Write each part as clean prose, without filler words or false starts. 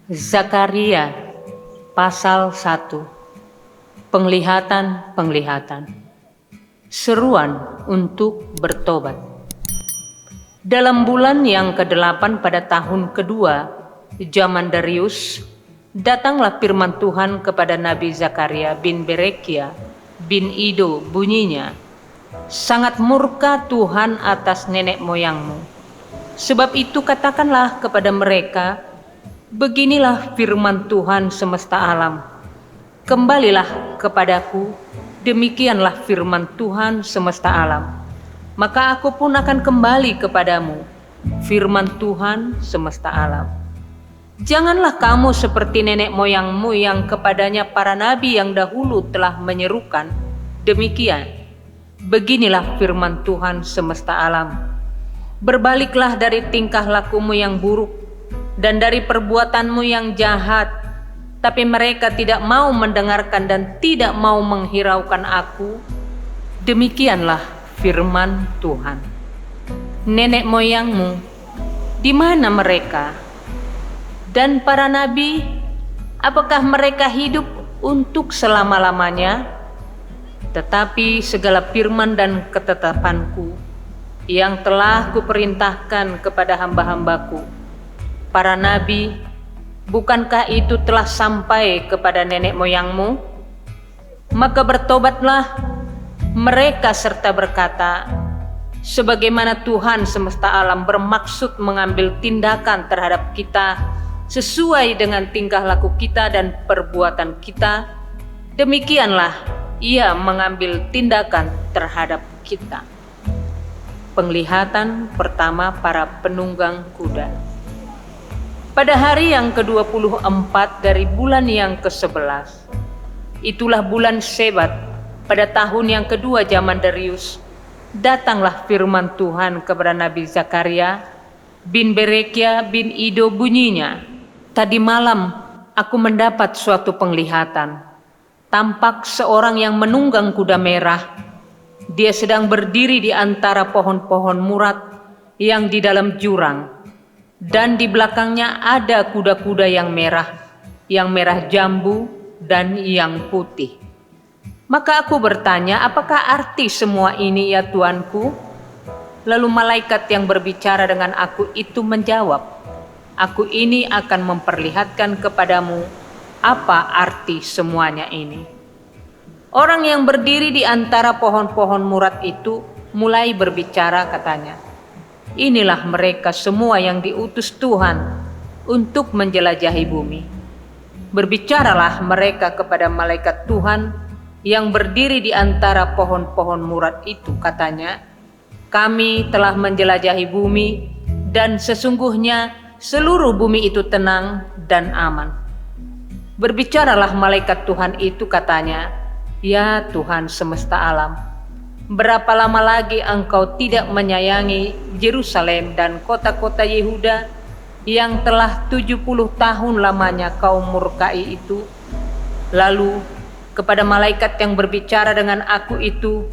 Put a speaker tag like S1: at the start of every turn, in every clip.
S1: Zakaria pasal 1. Penglihatan-penglihatan. Seruan untuk bertobat. Dalam bulan yang ke-8 pada tahun kedua zaman Darius, datanglah firman Tuhan kepada Nabi Zakaria bin Berekia bin Ido bunyinya, "Sangat murka Tuhan atas nenek moyangmu. Sebab itu katakanlah kepada mereka, beginilah firman Tuhan semesta alam. Kembalilah kepadaku, demikianlah firman Tuhan semesta alam. Maka aku pun akan kembali kepadamu, firman Tuhan semesta alam. Janganlah kamu seperti nenek moyangmu yang kepadanya para nabi yang dahulu telah menyerukan, demikian. Beginilah firman Tuhan semesta alam. Berbaliklah dari tingkah lakumu yang buruk dan dari perbuatanmu yang jahat." Tapi mereka tidak mau mendengarkan dan tidak mau menghiraukan aku. Demikianlah firman Tuhan. Nenek moyangmu, di mana mereka? Dan para nabi, apakah mereka hidup untuk selama-lamanya? Tetapi segala firman dan ketetapanku yang telah kuperintahkan kepada hamba-hambaku, para nabi, bukankah itu telah sampai kepada nenek moyangmu? Maka bertobatlah mereka serta berkata, sebagaimana Tuhan semesta alam bermaksud mengambil tindakan terhadap kita sesuai dengan tingkah laku kita dan perbuatan kita, demikianlah Ia mengambil tindakan terhadap kita. Penglihatan pertama para penunggang kuda. Pada hari yang ke-24 dari bulan yang ke-11, itulah bulan Sebat, pada tahun yang kedua zaman Darius, datanglah firman Tuhan kepada Nabi Zakaria bin Berekia bin Ido bunyinya, "Tadi malam aku mendapat suatu penglihatan. Tampak seorang yang menunggang kuda merah. Dia sedang berdiri di antara pohon-pohon murat yang di dalam jurang. Dan di belakangnya ada kuda-kuda yang merah jambu dan yang putih." Maka aku bertanya, apakah arti semua ini ya Tuanku? Lalu malaikat yang berbicara dengan aku itu menjawab, "Aku ini akan memperlihatkan kepadamu apa arti semuanya ini." Orang yang berdiri di antara pohon-pohon murat itu mulai berbicara, katanya, "Inilah mereka semua yang diutus Tuhan untuk menjelajahi bumi." Berbicaralah mereka kepada malaikat Tuhan yang berdiri di antara pohon-pohon murat itu, katanya, "Kami telah menjelajahi bumi dan sesungguhnya seluruh bumi itu tenang dan aman." Berbicaralah malaikat Tuhan itu, katanya, "Ya Tuhan semesta alam, berapa lama lagi Engkau tidak menyayangi Yerusalem dan kota-kota Yehuda yang telah 70 tahun lamanya Kau murkai itu?" Lalu kepada malaikat yang berbicara dengan aku itu,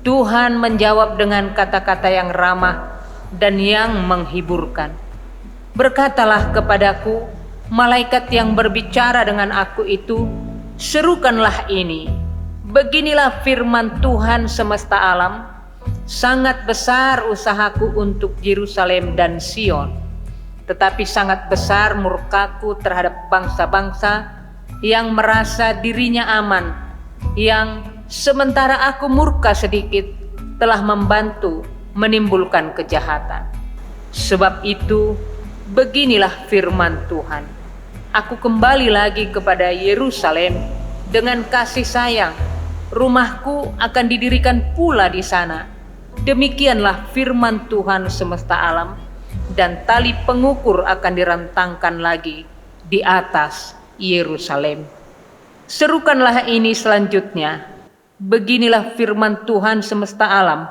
S1: Tuhan menjawab dengan kata-kata yang ramah dan yang menghiburkan. Berkatalah kepadaku malaikat yang berbicara dengan aku itu, "Serukanlah ini. Beginilah firman Tuhan semesta alam, sangat besar usahaku untuk Yerusalem dan Sion, tetapi sangat besar murkaku terhadap bangsa-bangsa yang merasa dirinya aman, yang sementara aku murka sedikit telah membantu menimbulkan kejahatan. Sebab itu beginilah firman Tuhan, aku kembali lagi kepada Yerusalem dengan kasih sayang. Rumahku akan didirikan pula di sana. Demikianlah firman Tuhan semesta alam, dan tali pengukur akan direntangkan lagi di atas Yerusalem. Serukanlah ini selanjutnya. Beginilah firman Tuhan semesta alam,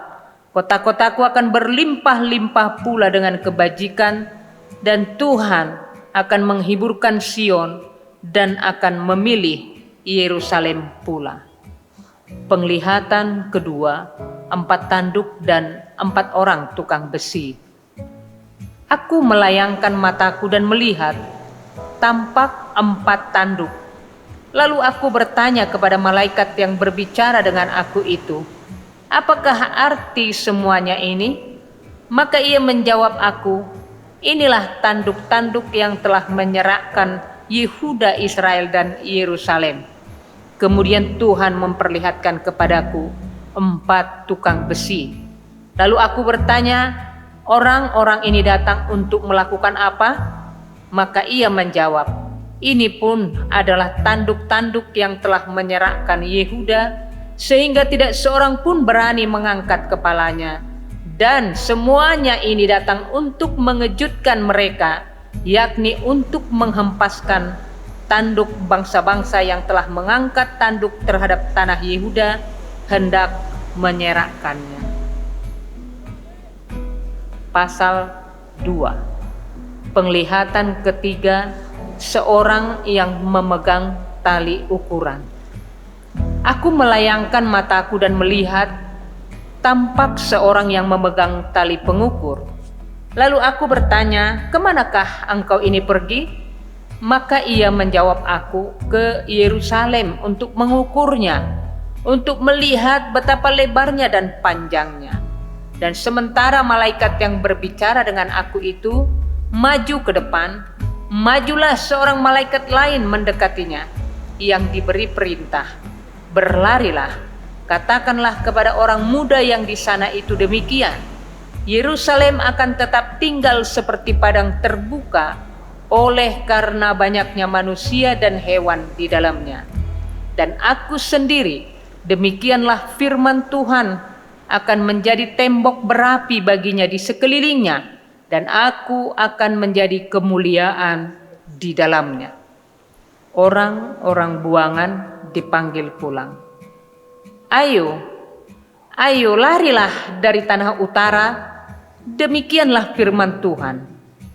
S1: kota-kotaku akan berlimpah-limpah pula dengan kebajikan, dan Tuhan akan menghiburkan Sion dan akan memilih Yerusalem pula." Penglihatan kedua, 4 tanduk dan 4 orang tukang besi. Aku melayangkan mataku dan melihat, tampak 4 tanduk. Lalu aku bertanya kepada malaikat yang berbicara dengan aku itu, "Apakah arti semuanya ini?" Maka ia menjawab aku, "Inilah tanduk-tanduk yang telah menyerahkan Yehuda, Israel, dan Yerusalem." Kemudian Tuhan memperlihatkan kepadaku 4 tukang besi. Lalu aku bertanya, "Orang-orang ini datang untuk melakukan apa?" Maka ia menjawab, "Ini pun adalah tanduk-tanduk yang telah menyerahkan Yehuda, sehingga tidak seorang pun berani mengangkat kepalanya. Dan semuanya ini datang untuk mengejutkan mereka, yakni untuk menghempaskan tanduk bangsa-bangsa yang telah mengangkat tanduk terhadap tanah Yehuda, hendak menyerahkannya." Pasal 2. Penglihatan ketiga, seorang yang memegang tali ukuran. Aku melayangkan mataku dan melihat tampak seorang yang memegang tali pengukur. Lalu aku bertanya, "Kemanakah engkau ini pergi?" Maka ia menjawab aku, "Ke Yerusalem untuk mengukurnya, untuk melihat betapa lebarnya dan panjangnya." Dan sementara malaikat yang berbicara dengan aku itu maju ke depan, majulah seorang malaikat lain mendekatinya yang diberi perintah, "Berlarilah, katakanlah kepada orang muda yang di sana itu demikian, Yerusalem akan tetap tinggal seperti padang terbuka oleh karena banyaknya manusia dan hewan di dalamnya. Dan aku sendiri, demikianlah firman Tuhan, akan menjadi tembok berapi baginya di sekelilingnya, dan aku akan menjadi kemuliaan di dalamnya." Orang-orang buangan dipanggil pulang. Ayo, larilah dari tanah utara, demikianlah firman Tuhan.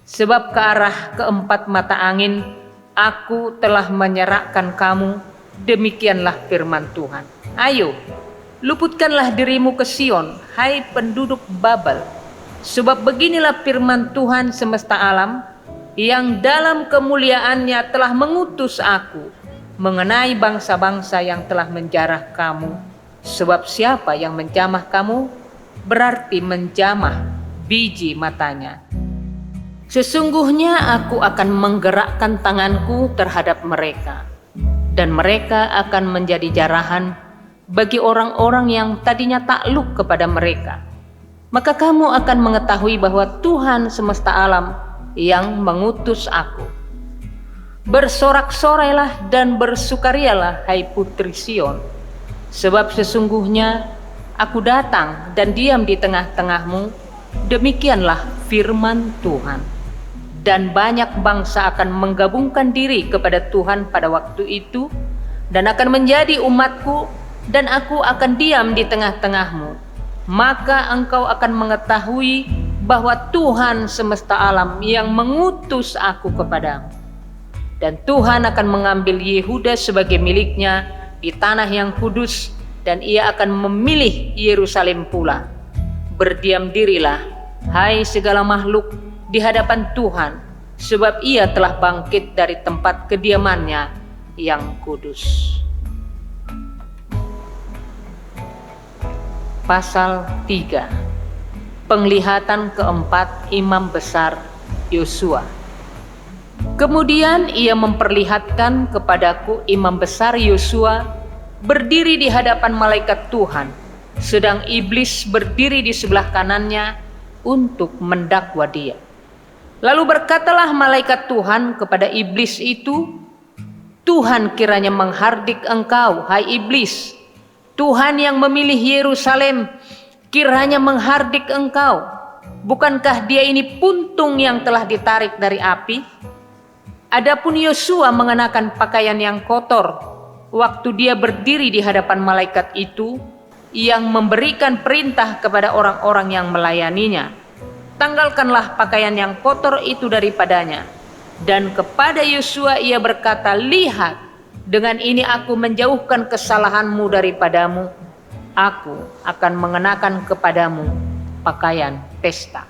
S1: Sebab ke arah keempat mata angin aku telah menyerahkan kamu, demikianlah firman Tuhan. Ayo, luputkanlah dirimu ke Sion, hai penduduk Babel. Sebab beginilah firman Tuhan semesta alam, yang dalam kemuliaannya telah mengutus aku mengenai bangsa-bangsa yang telah menjarah kamu. Sebab siapa yang menjamah kamu, berarti menjamah biji matanya. Sesungguhnya aku akan menggerakkan tanganku terhadap mereka, dan mereka akan menjadi jarahan bagi orang-orang yang tadinya takluk kepada mereka. Maka kamu akan mengetahui bahwa Tuhan semesta alam yang mengutus aku. Bersorak-sorailah dan bersukarialah, hai putri Sion, sebab sesungguhnya aku datang dan diam di tengah-tengahmu, demikianlah firman Tuhan. Dan banyak bangsa akan menggabungkan diri kepada Tuhan pada waktu itu, dan akan menjadi umatku, dan aku akan diam di tengah-tengahmu. Maka engkau akan mengetahui bahwa Tuhan semesta alam yang mengutus aku kepadamu. Dan Tuhan akan mengambil Yehuda sebagai miliknya di tanah yang kudus, dan ia akan memilih Yerusalem pula. Berdiam dirilah, hai segala makhluk, di hadapan Tuhan, sebab ia telah bangkit dari tempat kediamannya yang kudus. Pasal 3. Penglihatan keempat imam besar Yosua. Kemudian ia memperlihatkan kepadaku imam besar Yosua berdiri di hadapan malaikat Tuhan, sedang iblis berdiri di sebelah kanannya untuk mendakwa dia. Lalu berkatalah malaikat Tuhan kepada iblis itu, "Tuhan kiranya menghardik engkau, hai iblis. Tuhan yang memilih Yerusalem kiranya menghardik engkau. Bukankah dia ini puntung yang telah ditarik dari api?" Adapun Yosua mengenakan pakaian yang kotor waktu dia berdiri di hadapan malaikat itu yang memberikan perintah kepada orang-orang yang melayaninya, "Tanggalkanlah pakaian yang kotor itu daripadanya." Dan kepada Yosua ia berkata, "Lihat, dengan ini aku menjauhkan kesalahanmu daripadamu. Aku akan mengenakan kepadamu pakaian pesta."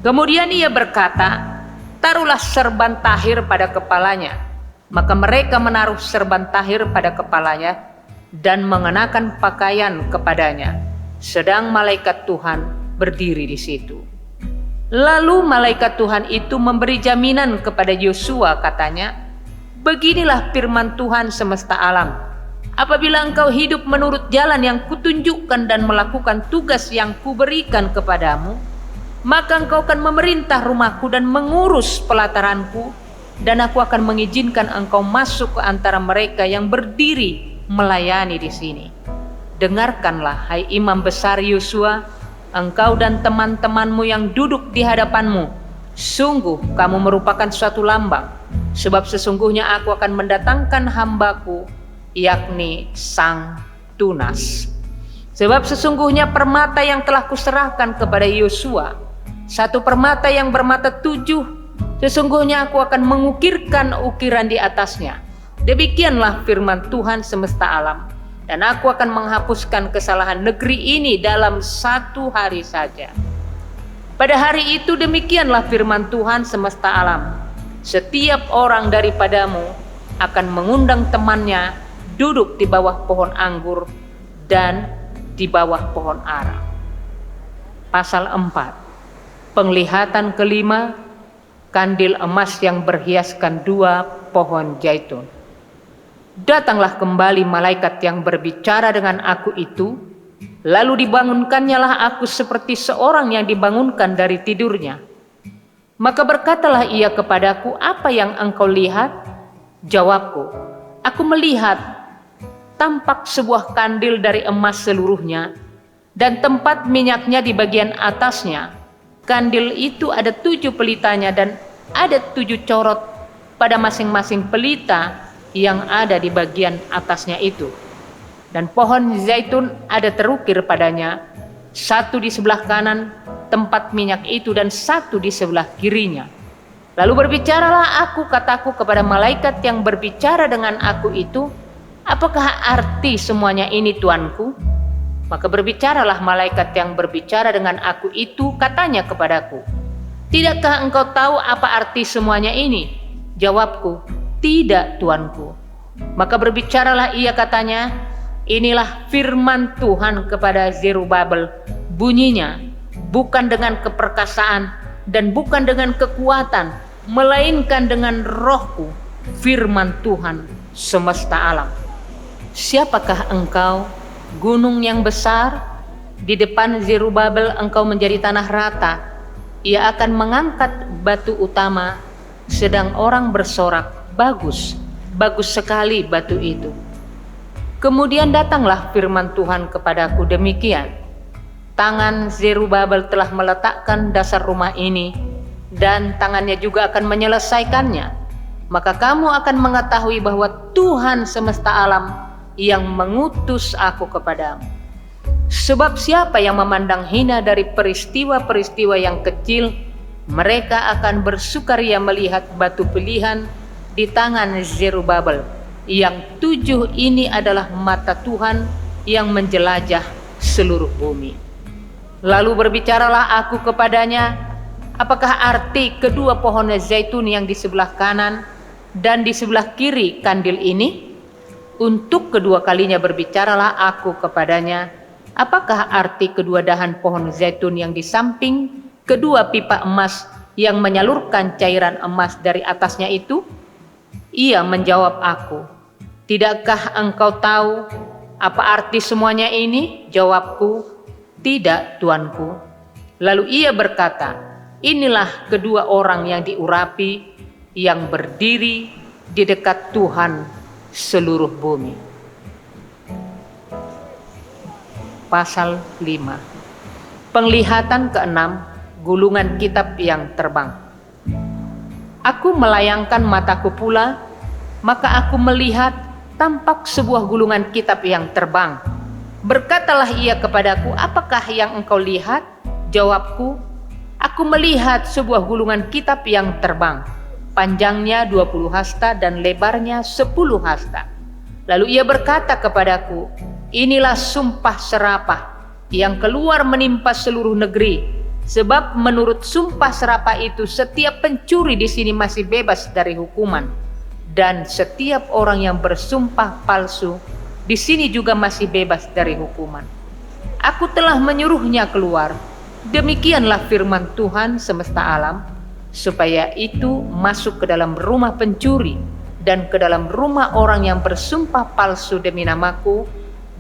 S1: Kemudian ia berkata, taruhlah serban tahir pada kepalanya. Maka mereka menaruh serban tahir pada kepalanya dan mengenakan pakaian kepadanya, sedang malaikat Tuhan berdiri di situ. Lalu malaikat Tuhan itu memberi jaminan kepada Yosua, katanya, "Beginilah firman Tuhan semesta alam. Apabila engkau hidup menurut jalan yang kutunjukkan dan melakukan tugas yang kuberikan kepadamu, maka engkau akan memerintah rumahku dan mengurus pelataranku, dan aku akan mengizinkan engkau masuk ke antara mereka yang berdiri melayani di sini. Dengarkanlah, hai imam besar Yosua, engkau dan teman-temanmu yang duduk di hadapanmu. Sungguh kamu merupakan suatu lambang, sebab sesungguhnya aku akan mendatangkan hambaku, yakni sang tunas. Sebab sesungguhnya permata yang telah kuserahkan kepada Yosua, satu permata yang bermata 7, sesungguhnya aku akan mengukirkan ukiran di atasnya. Demikianlah firman Tuhan semesta alam, dan aku akan menghapuskan kesalahan negeri ini dalam 1 hari saja. Pada hari itu demikianlah firman Tuhan semesta alam, setiap orang daripadamu akan mengundang temannya duduk di bawah pohon anggur dan di bawah pohon ara." Pasal 4. Penglihatan kelima, kandil emas yang berhiaskan 2 pohon zaitun. Datanglah kembali malaikat yang berbicara dengan aku itu, lalu dibangunkannyalah aku seperti seorang yang dibangunkan dari tidurnya. Maka berkatalah ia kepadaku, "Apa yang engkau lihat?" Jawabku, "Aku melihat tampak sebuah kandil dari emas seluruhnya, dan tempat minyaknya di bagian atasnya. Kandil itu ada 7 pelitanya dan ada 7 corot pada masing-masing pelita yang ada di bagian atasnya itu. Dan pohon zaitun ada terukir padanya, 1 di sebelah kanan tempat minyak itu dan 1 di sebelah kirinya. Lalu berbicaralah aku, kataku kepada malaikat yang berbicara dengan aku itu, "Apakah arti semuanya ini, Tuanku?" Maka berbicaralah malaikat yang berbicara dengan aku itu, katanya kepadaku, "Tidakkah engkau tahu apa arti semuanya ini?" Jawabku, "Tidak, Tuanku." Maka berbicaralah ia, katanya, "Inilah firman Tuhan kepada Zerubabel, bunyinya, bukan dengan keperkasaan dan bukan dengan kekuatan, melainkan dengan rohku, firman Tuhan semesta alam. Siapakah engkau, gunung yang besar? Di depan Zerubabel engkau menjadi tanah rata. Ia akan mengangkat batu utama, sedang orang bersorak, bagus, bagus sekali batu itu." Kemudian datanglah firman Tuhan kepadaku demikian, "Tangan Zerubabel telah meletakkan dasar rumah ini, dan tangannya juga akan menyelesaikannya. Maka kamu akan mengetahui bahwa Tuhan semesta alam yang mengutus aku kepadamu. Sebab siapa yang memandang hina dari peristiwa-peristiwa yang kecil, mereka akan bersukaria melihat batu pilihan di tangan Zerubabel. Yang 7 ini adalah mata Tuhan yang menjelajah seluruh bumi." Lalu berbicaralah aku kepadanya, "Apakah arti kedua pohon zaitun yang di sebelah kanan dan di sebelah kiri kandil ini?" Untuk kedua kalinya berbicaralah aku kepadanya, "Apakah arti kedua dahan pohon zaitun yang di samping kedua pipa emas yang menyalurkan cairan emas dari atasnya itu?" Ia menjawab aku, "Tidakkah engkau tahu apa arti semuanya ini?" Jawabku, "Tidak, Tuanku." Lalu ia berkata, "Inilah kedua orang yang diurapi, yang berdiri di dekat Tuhan seluruh bumi." Pasal 5. Penglihatan ke-6, gulungan kitab yang terbang. Aku melayangkan mataku pula, maka aku melihat tampak sebuah gulungan kitab yang terbang. Berkatalah ia kepadaku, "Apakah yang engkau lihat?" Jawabku, "Aku melihat sebuah gulungan kitab yang terbang. Panjangnya 20 hasta dan lebarnya 10 hasta. Lalu ia berkata kepadaku, 'Inilah sumpah serapah yang keluar menimpa seluruh negeri Sebab menurut sumpah serapah itu setiap pencuri di sini masih bebas dari hukuman, dan setiap orang yang bersumpah palsu di sini juga masih bebas dari hukuman. Aku telah menyuruhnya keluar, demikianlah firman Tuhan semesta alam, supaya itu masuk ke dalam rumah pencuri dan ke dalam rumah orang yang bersumpah palsu demi namaku,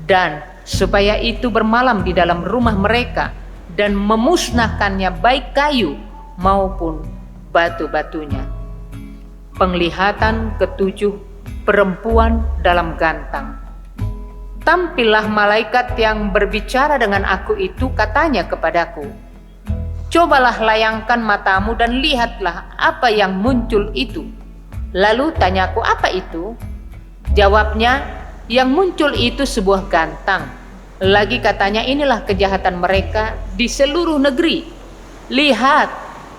S1: dan supaya itu bermalam di dalam rumah mereka dan memusnahkannya baik kayu maupun batu-batunya. Penglihatan ketujuh, perempuan dalam gantang. Tampillah malaikat yang berbicara dengan aku itu, katanya kepadaku, cobalah layangkan matamu dan lihatlah apa yang muncul itu. Lalu tanyaku, apa itu? Jawabnya, yang muncul itu sebuah gantang. Lagi katanya, inilah kejahatan mereka di seluruh negeri. Lihat,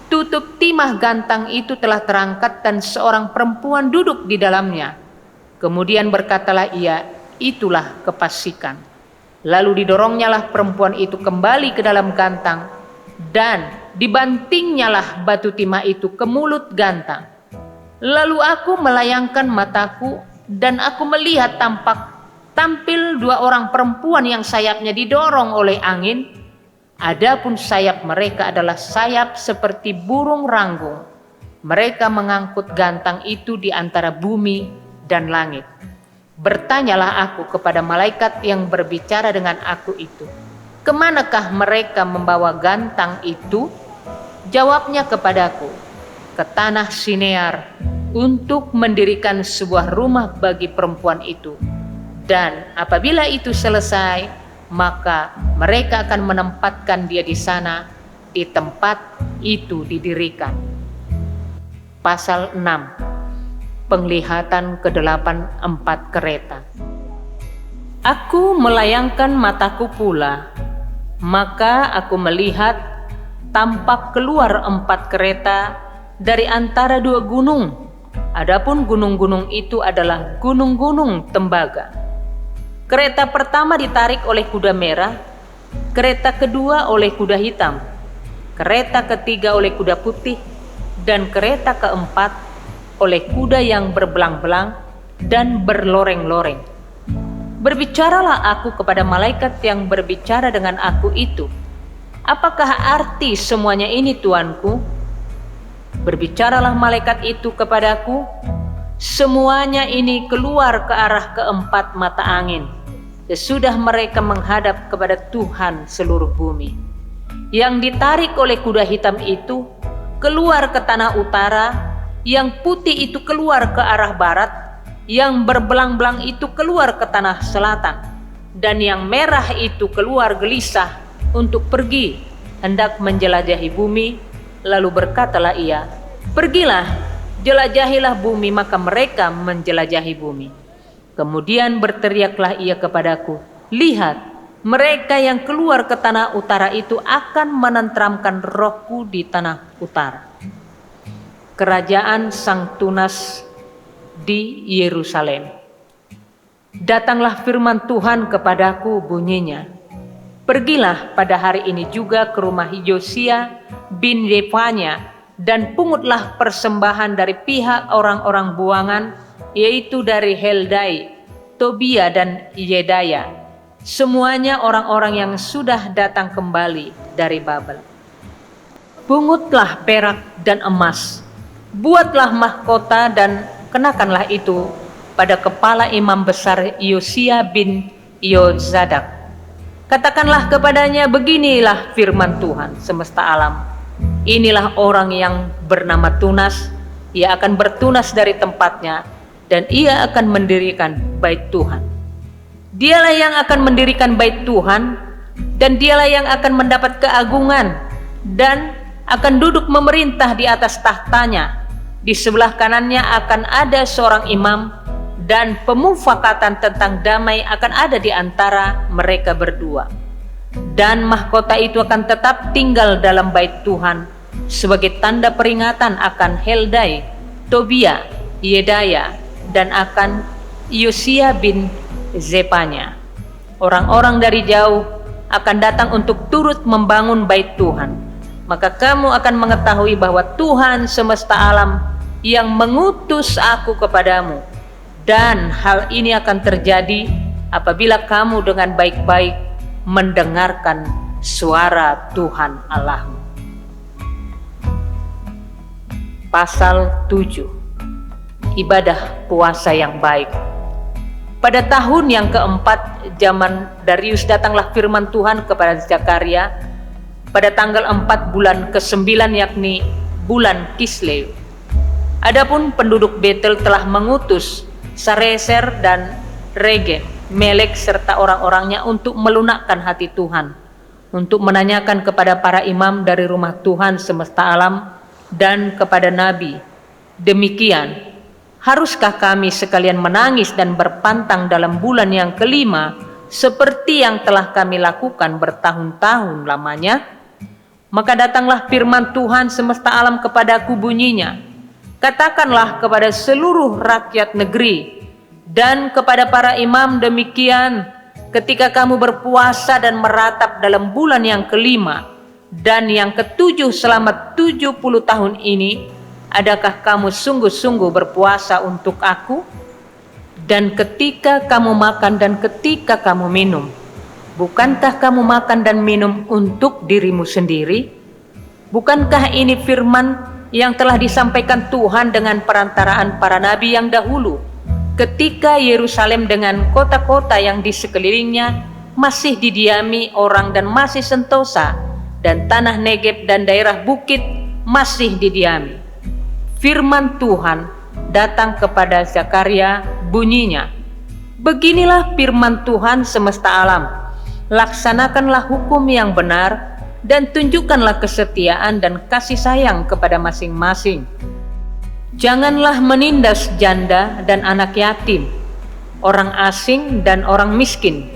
S1: tutup timah gantang itu telah terangkat dan seorang perempuan duduk di dalamnya. Kemudian berkatalah ia, itulah kefasikan. Lalu didorongnya perempuan itu kembali ke dalam gantang, dan dibantingnyalah batu timah itu ke mulut gantang. Lalu aku melayangkan mataku, dan aku melihat tampil dua orang perempuan yang sayapnya didorong oleh angin. Adapun sayap mereka adalah sayap seperti burung ranggung. Mereka mengangkut gantang itu di antara bumi dan langit. Bertanyalah aku kepada malaikat yang berbicara dengan aku itu, kemanakah mereka membawa gantang itu? Jawabnya kepadaku, ke tanah Sinear, untuk mendirikan sebuah rumah bagi perempuan itu. Dan apabila itu selesai, maka mereka akan menempatkan dia di sana, di tempat itu didirikan. Pasal 6. Penglihatan ke-8 4 kereta. Aku melayangkan mataku pula, maka aku melihat tampak keluar 4 kereta dari antara 2 gunung. Adapun gunung-gunung itu adalah gunung-gunung tembaga. Kereta pertama ditarik oleh kuda merah, kereta kedua oleh kuda hitam, kereta ketiga oleh kuda putih, dan kereta keempat oleh kuda yang berbelang-belang dan berloreng-loreng. Berbicaralah aku kepada malaikat yang berbicara dengan aku itu, apakah arti semuanya ini, tuanku? Berbicaralah malaikat itu kepadaku, semuanya ini keluar ke arah keempat mata angin, sesudah mereka menghadap kepada Tuhan seluruh bumi. Yang ditarik oleh kuda hitam itu keluar ke tanah utara, yang putih itu keluar ke arah barat, yang berbelang-belang itu keluar ke tanah selatan, dan yang merah itu keluar gelisah untuk pergi hendak menjelajahi bumi. Lalu berkatalah ia, pergilah, jelajahilah bumi, maka mereka menjelajahi bumi. Kemudian berteriaklah ia kepadaku, lihat, mereka yang keluar ke tanah utara itu akan menenteramkan rohku di tanah utara. Kerajaan Sang Tunas di Yerusalem. Datanglah firman Tuhan kepadaku, bunyinya, pergilah pada hari ini juga ke rumah Yosia bin Yephanya, dan pungutlah persembahan dari pihak orang-orang buangan, yaitu dari Heldai, Tobia, dan Yedaya, semuanya orang-orang yang sudah datang kembali dari Babel. Pungutlah perak dan emas, buatlah mahkota dan kenakanlah itu pada kepala imam besar Yosia bin Yozadak. Katakanlah kepadanya, beginilah firman Tuhan semesta alam, inilah orang yang bernama Tunas, ia akan bertunas dari tempatnya, dan ia akan mendirikan bait Tuhan. Dialah yang akan mendirikan bait Tuhan, dan dialah yang akan mendapat keagungan, dan akan duduk memerintah di atas tahtanya. Di sebelah kanannya akan ada seorang imam, dan pemufakatan tentang damai akan ada di antara mereka berdua. Dan mahkota itu akan tetap tinggal dalam bait Tuhan sebagai tanda peringatan akan Heldai, Tobia, Yedaya, dan akan Yosia bin Zephanya. Orang-orang dari jauh akan datang untuk turut membangun bait Tuhan. maka kamu akan mengetahui bahwa Tuhan semesta alam yang mengutus aku kepadamu, dan hal ini akan terjadi apabila kamu dengan baik-baik mendengarkan suara Tuhan Allahmu. Pasal 7. Ibadah puasa yang baik. Pada tahun yang keempat zaman Darius datanglah firman Tuhan kepada Zakaria pada tanggal 4 bulan ke-9, yakni bulan Kislev. Adapun penduduk Betel telah mengutus Sarezer dan Regen Melek serta orang-orangnya untuk melunakkan hati Tuhan, untuk menanyakan kepada para imam dari rumah Tuhan semesta alam dan kepada nabi, demikian, haruskah kami sekalian menangis dan berpantang dalam bulan yang kelima seperti yang telah kami lakukan bertahun-tahun lamanya? Maka datanglah firman Tuhan semesta alam kepadaku bunyinya, katakanlah kepada seluruh rakyat negeri dan kepada para imam demikian, ketika kamu berpuasa dan meratap dalam bulan yang kelima dan yang ketujuh selama 70 tahun ini, adakah kamu sungguh-sungguh berpuasa untuk aku? Dan ketika kamu makan dan ketika kamu minum, bukankah kamu makan dan minum untuk dirimu sendiri? Bukankah ini firman yang telah disampaikan Tuhan dengan perantaraan para nabi yang dahulu, ketika Yerusalem dengan kota-kota yang di sekelilingnya masih didiami orang dan masih sentosa, dan tanah Negeb dan daerah bukit masih didiami? Firman Tuhan datang kepada Zakaria bunyinya, beginilah firman Tuhan semesta alam, laksanakanlah hukum yang benar dan tunjukkanlah kesetiaan dan kasih sayang kepada masing-masing. Janganlah menindas janda dan anak yatim, orang asing dan orang miskin,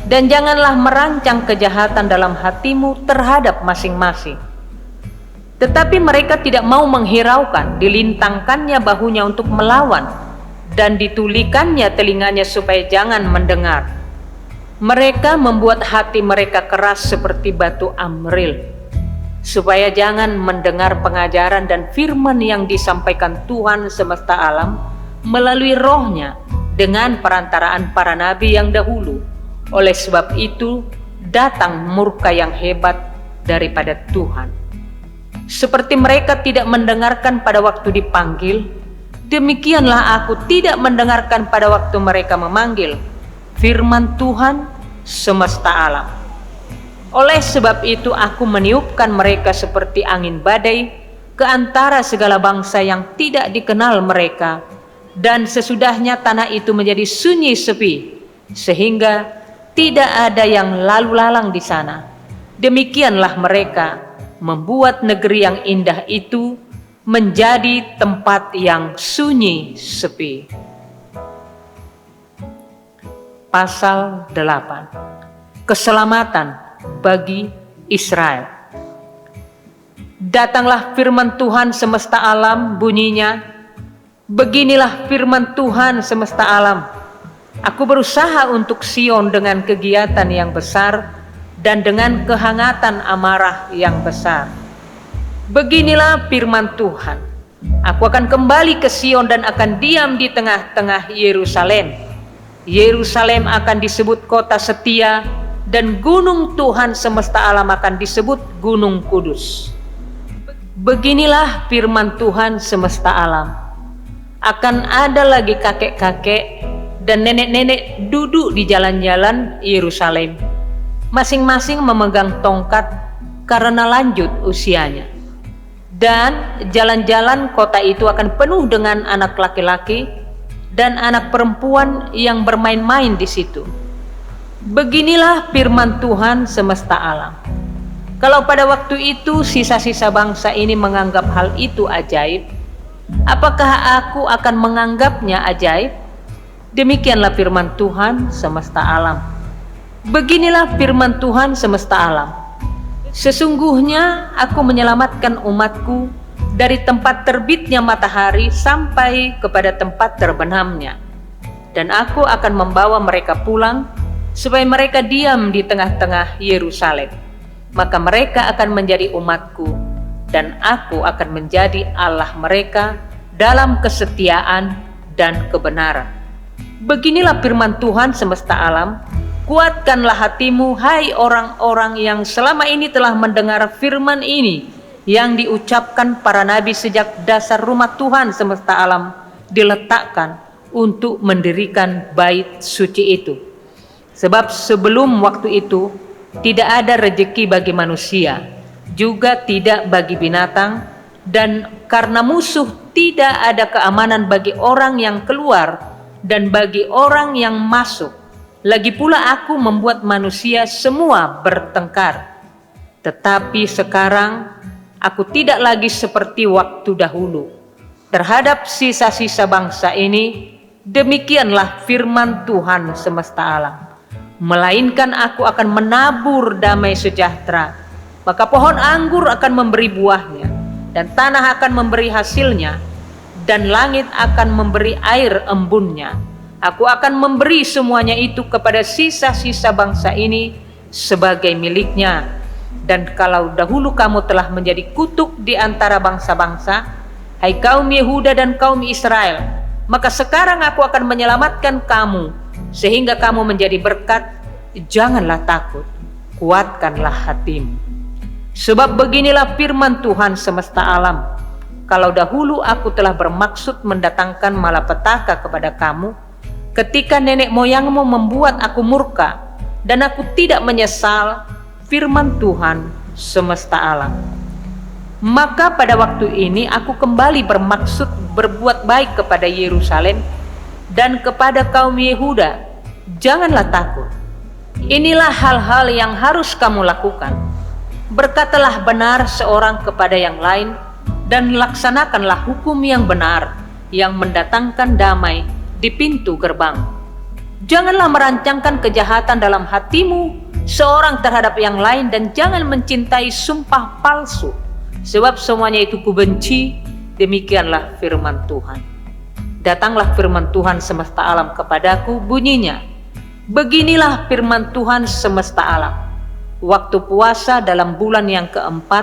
S1: dan janganlah merancang kejahatan dalam hatimu terhadap masing-masing. Tetapi mereka tidak mau menghiraukan, dilintangkannya bahunya untuk melawan, dan ditulikannya telinganya supaya jangan mendengar. Mereka membuat hati mereka keras seperti batu Amril, supaya jangan mendengar pengajaran dan firman yang disampaikan Tuhan semesta alam melalui rohnya dengan perantaraan para nabi yang dahulu. Oleh sebab itu datang murka yang hebat daripada Tuhan. Seperti mereka tidak mendengarkan pada waktu dipanggil, demikianlah aku tidak mendengarkan pada waktu mereka memanggil, firman Tuhan semesta alam. Oleh sebab itu aku meniupkan mereka seperti angin badai ke antara segala bangsa yang tidak dikenal mereka, dan sesudahnya tanah itu menjadi sunyi sepi, sehingga tidak ada yang lalu lalang di sana. Demikianlah mereka membuat negeri yang indah itu menjadi tempat yang sunyi sepi. Pasal 8. Keselamatan bagi Israel. Datanglah firman Tuhan semesta alam bunyinya, beginilah firman Tuhan semesta alam, aku berusaha untuk Sion dengan kegiatan yang besar dan dengan kehangatan amarah yang besar. Beginilah firman Tuhan, aku akan kembali ke Sion dan akan diam di tengah-tengah Yerusalem. Yerusalem akan disebut kota setia, dan gunung Tuhan semesta alam akan disebut gunung kudus. Beginilah firman Tuhan semesta alam, akan ada lagi kakek-kakek dan nenek-nenek duduk di jalan-jalan Yerusalem, masing-masing memegang tongkat karena lanjut usianya. Dan jalan-jalan kota itu akan penuh dengan anak laki-laki dan anak perempuan yang bermain-main di situ. Beginilah firman Tuhan semesta alam. Kalau pada waktu itu sisa-sisa bangsa ini menganggap hal itu ajaib, apakah aku akan menganggapnya ajaib? Demikianlah firman Tuhan semesta alam. Beginilah firman Tuhan semesta alam. Sesungguhnya aku menyelamatkan umatku dari tempat terbitnya matahari sampai kepada tempat terbenamnya, dan aku akan membawa mereka pulang supaya mereka diam di tengah-tengah Yerusalem. maka mereka akan menjadi umatku, dan aku akan menjadi Allah mereka dalam kesetiaan dan kebenaran. Beginilah firman Tuhan semesta alam, kuatkanlah hatimu, hai orang-orang yang selama ini telah mendengar firman ini, yang diucapkan para nabi sejak dasar rumah Tuhan semesta alam diletakkan untuk mendirikan bait suci itu. Sebab sebelum waktu itu tidak ada rezeki bagi manusia, juga tidak bagi binatang, dan karena musuh tidak ada keamanan bagi orang yang keluar dan bagi orang yang masuk. Lagi pula aku membuat manusia semua bertengkar. Tetapi sekarang aku tidak lagi seperti waktu dahulu. Terhadap sisa-sisa bangsa ini, demikianlah firman Tuhan semesta alam. Melainkan aku akan menabur damai sejahtera, maka pohon anggur akan memberi buahnya, dan tanah akan memberi hasilnya, dan langit akan memberi air embunnya. Aku akan memberi semuanya itu kepada sisa-sisa bangsa ini sebagai miliknya. Dan kalau dahulu kamu telah menjadi kutuk di antara bangsa-bangsa, hai kaum Yehuda dan kaum Israel, maka sekarang aku akan menyelamatkan kamu, sehingga kamu menjadi berkat. Janganlah takut, kuatkanlah hatimu. Sebab beginilah firman Tuhan semesta alam, kalau dahulu aku telah bermaksud mendatangkan malapetaka kepada kamu, ketika nenek moyangmu membuat aku murka, dan aku tidak menyesal, firman Tuhan semesta alam. Maka pada waktu ini aku kembali bermaksud berbuat baik kepada Yerusalem dan kepada kaum Yehuda. Janganlah takut. Inilah hal-hal yang harus kamu lakukan. Berkatalah benar seorang kepada yang lain, dan laksanakanlah hukum yang benar, yang mendatangkan damai di pintu gerbang. Janganlah merancangkan kejahatan dalam hatimu seorang terhadap yang lain, dan jangan mencintai sumpah palsu, sebab semuanya itu kubenci. Demikianlah firman Tuhan. Datanglah firman Tuhan semesta alam kepadaku, bunyinya, beginilah firman Tuhan semesta alam. Waktu puasa dalam bulan yang keempat,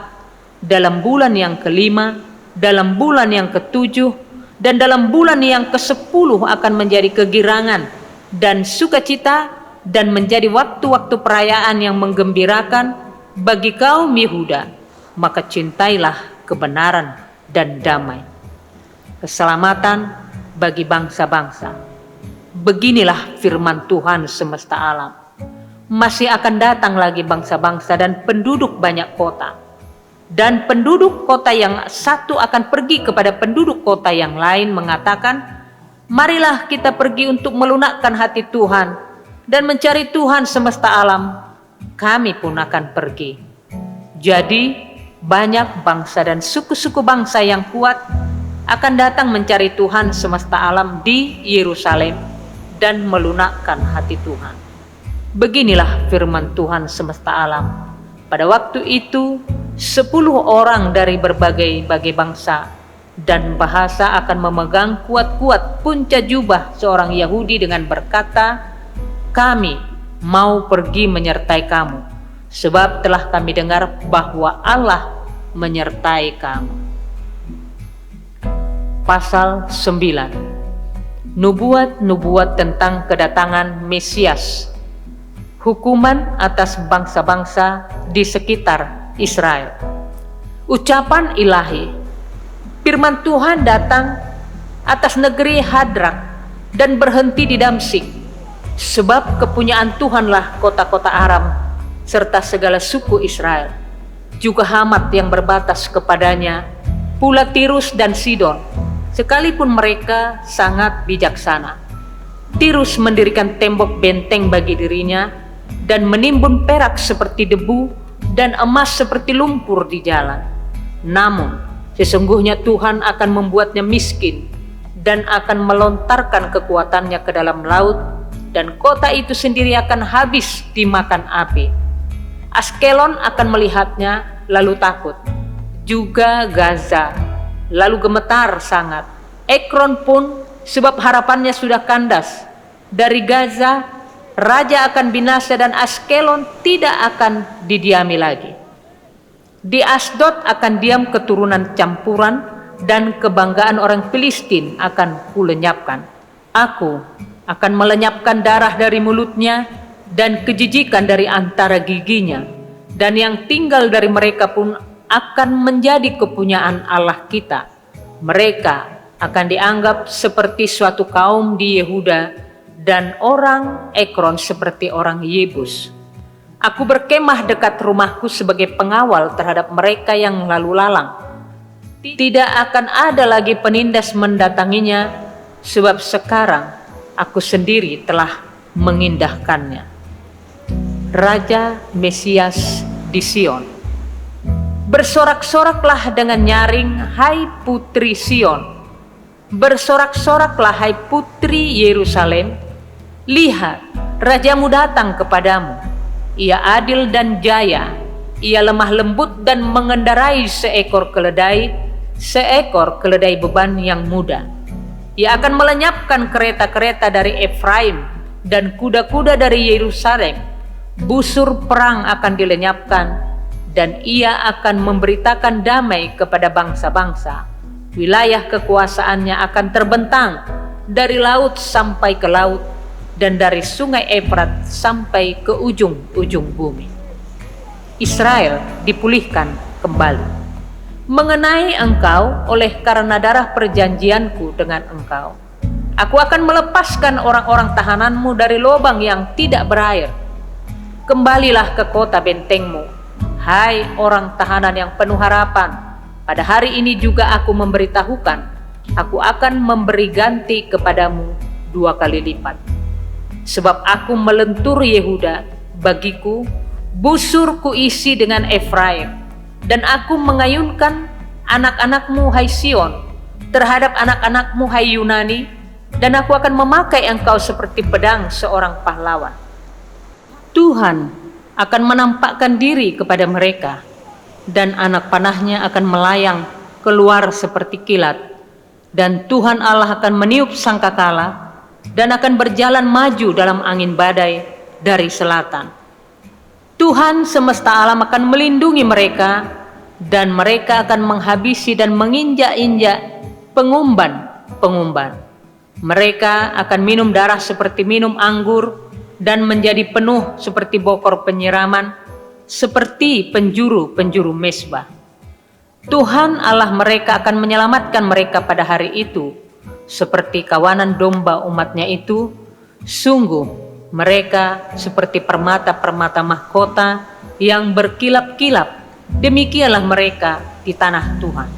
S1: dalam bulan yang kelima, dalam bulan yang ketujuh, dan dalam bulan yang ke-10 akan menjadi kegirangan dan sukacita, dan menjadi waktu-waktu perayaan yang menggembirakan bagi kaum Yehuda. Maka cintailah kebenaran dan damai, keselamatan bagi bangsa-bangsa. Beginilah firman Tuhan semesta alam. Masih akan datang lagi bangsa-bangsa dan penduduk banyak kota, dan penduduk kota yang satu akan pergi kepada penduduk kota yang lain mengatakan, marilah kita pergi untuk melunakkan hati Tuhan dan mencari Tuhan semesta alam. Kami pun akan pergi. Jadi banyak bangsa dan suku-suku bangsa yang kuat akan datang mencari Tuhan semesta alam di Yerusalem dan melunakkan hati Tuhan. Beginilah firman Tuhan semesta alam. Pada waktu itu 10 orang dari berbagai bangsa dan bahasa akan memegang kuat-kuat punca jubah seorang Yahudi dengan berkata, kami mau pergi menyertai kamu, sebab telah kami dengar bahwa Allah menyertai kamu. Pasal 9. Nubuat-nubuat tentang kedatangan Mesias. Hukuman atas bangsa-bangsa di sekitar Israel. Ucapan ilahi. Firman Tuhan datang atas negeri Hadrak dan berhenti di Damsik. Sebab kepunyaan Tuhanlah kota-kota Aram serta segala suku Israel, juga Hamat yang berbatas kepadanya, pula Tirus dan Sidon, sekalipun mereka sangat bijaksana. Tirus mendirikan tembok benteng bagi dirinya dan menimbun perak seperti debu dan emas seperti lumpur di jalan. Namun sesungguhnya Tuhan akan membuatnya miskin dan akan melontarkan kekuatannya ke dalam laut, dan kota itu sendiri akan habis dimakan api. Askelon akan melihatnya lalu takut, juga Gaza lalu gemetar sangat. Ekron pun, sebab harapannya sudah kandas. Dari Gaza raja akan binasa dan Askelon tidak akan didiami lagi. Di Asdod akan diam keturunan campuran dan kebanggaan orang Filistin akan kulenyapkan. Aku akan melenyapkan darah dari mulutnya dan kejijikan dari antara giginya, dan yang tinggal dari mereka pun akan menjadi kepunyaan Allah kita. Mereka akan dianggap seperti suatu kaum di Yehuda dan orang Ekron seperti orang Yebus. Aku berkemah dekat rumahku sebagai pengawal terhadap mereka yang lalu lalang. Tidak akan ada lagi penindas mendatanginya, sebab sekarang aku sendiri telah mengindahkannya. Raja Mesias di Sion. Bersorak-soraklah dengan nyaring, hai putri Sion. Bersorak-soraklah, hai putri Yerusalem. Lihat, rajamu datang kepadamu. Ia adil dan jaya, ia lemah lembut dan mengendarai seekor keledai beban yang muda. Ia akan melenyapkan kereta-kereta dari Efraim dan kuda-kuda dari Yerusalem. Busur perang akan dilenyapkan, dan ia akan memberitakan damai kepada bangsa-bangsa. Wilayah kekuasaannya akan terbentang dari laut sampai ke laut, dan dari sungai Efrat sampai ke ujung-ujung bumi. Israel dipulihkan kembali. Mengenai engkau, oleh karena darah perjanjianku dengan engkau, aku akan melepaskan orang-orang tahananmu dari lubang yang tidak berair. Kembalilah ke kota bentengmu, hai orang tahanan yang penuh harapan. Pada hari ini juga aku memberitahukan, aku akan memberi ganti kepadamu 2 kali lipat. Sebab aku melentur Yehuda, bagiku busur kuisi dengan Efraim, dan aku mengayunkan anak-anakmu hai Sion terhadap anak-anakmu hai Yunani, dan aku akan memakai engkau seperti pedang seorang pahlawan. Tuhan akan menampakkan diri kepada mereka, dan anak panahnya akan melayang keluar seperti kilat, dan Tuhan Allah akan meniup sangkakala dan akan berjalan maju dalam angin badai dari selatan. Tuhan semesta alam akan melindungi mereka, dan mereka akan menghabisi dan menginjak-injak pengumban-pengumban. Mereka akan minum darah seperti minum anggur, dan menjadi penuh seperti bokor penyiraman, seperti penjuru-penjuru mezbah. Tuhan Allah mereka akan menyelamatkan mereka pada hari itu, seperti kawanan domba umatnya itu. Sungguh mereka seperti permata-permata mahkota yang berkilap-kilap. Demikianlah mereka di tanah Tuhan.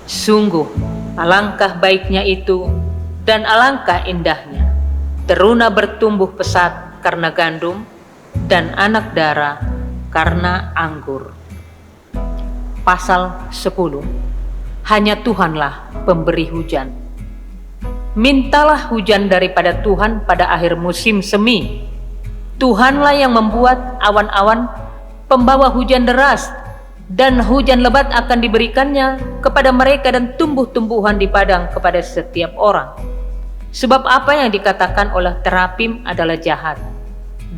S1: Sungguh alangkah baiknya itu, dan alangkah indahnya. Teruna bertumbuh pesat karena gandum, dan anak dara karena anggur. Pasal 10. Hanya Tuhanlah pemberi hujan. Mintalah hujan daripada Tuhan pada akhir musim semi. Tuhanlah yang membuat awan-awan pembawa hujan deras, dan hujan lebat akan diberikannya kepada mereka, dan tumbuh-tumbuhan di padang kepada setiap orang. Sebab apa yang dikatakan oleh terapim adalah jahat,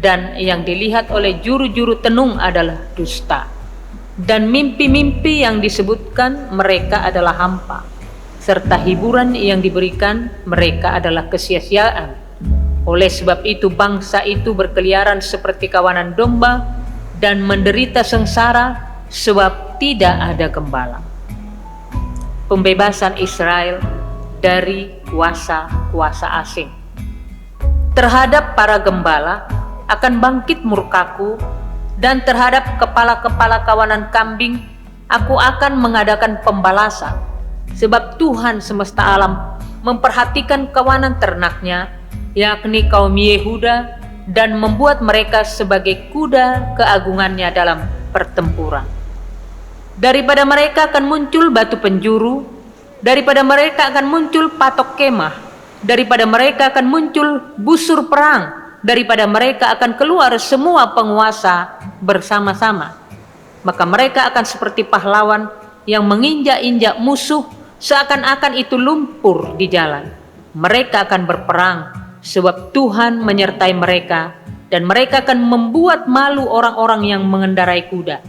S1: dan yang dilihat oleh juru-juru tenung adalah dusta, dan mimpi-mimpi yang disebutkan mereka adalah hampa, serta hiburan yang diberikan mereka adalah kesia-siaan. Oleh sebab itu bangsa itu berkeliaran seperti kawanan domba, dan menderita sengsara sebab tidak ada gembala. Pembebasan Israel dari kuasa-kuasa asing. Terhadap para gembala akan bangkit murkaku, dan terhadap kepala-kepala kawanan kambing aku akan mengadakan pembalasan. Sebab Tuhan semesta alam memperhatikan kawanan ternaknya, yakni kaum Yehuda, dan membuat mereka sebagai kuda keagungannya dalam pertempuran. Daripada mereka akan muncul batu penjuru, daripada mereka akan muncul patok kemah, daripada mereka akan muncul busur perang, daripada mereka akan keluar semua penguasa bersama-sama. Maka mereka akan seperti pahlawan yang menginjak-injak musuh, seakan-akan itu lumpur di jalan. Mereka akan berperang, sebab Tuhan menyertai mereka, dan mereka akan membuat malu orang-orang yang mengendarai kuda.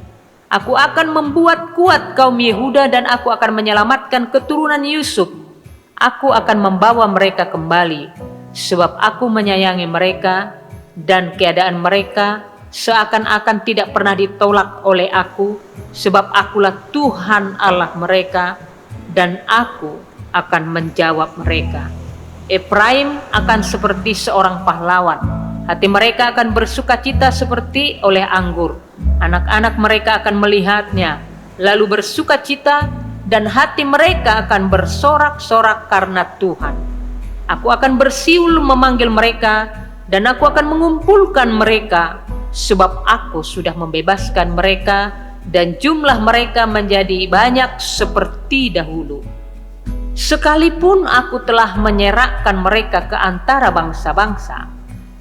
S1: Aku akan membuat kuat kaum Yehuda dan aku akan menyelamatkan keturunan Yusuf. Aku akan membawa mereka kembali, sebab aku menyayangi mereka dan keadaan mereka seakan-akan tidak pernah ditolak oleh aku, sebab akulah Tuhan Allah mereka dan aku akan menjawab mereka. Efraim akan seperti seorang pahlawan, hati mereka akan bersukacita seperti oleh anggur. Anak-anak mereka akan melihatnya, lalu bersukacita, dan hati mereka akan bersorak-sorak karena Tuhan. Aku akan bersiul memanggil mereka, dan aku akan mengumpulkan mereka, sebab aku sudah membebaskan mereka, dan jumlah mereka menjadi banyak seperti dahulu. Sekalipun aku telah menyerahkan mereka ke antara bangsa-bangsa,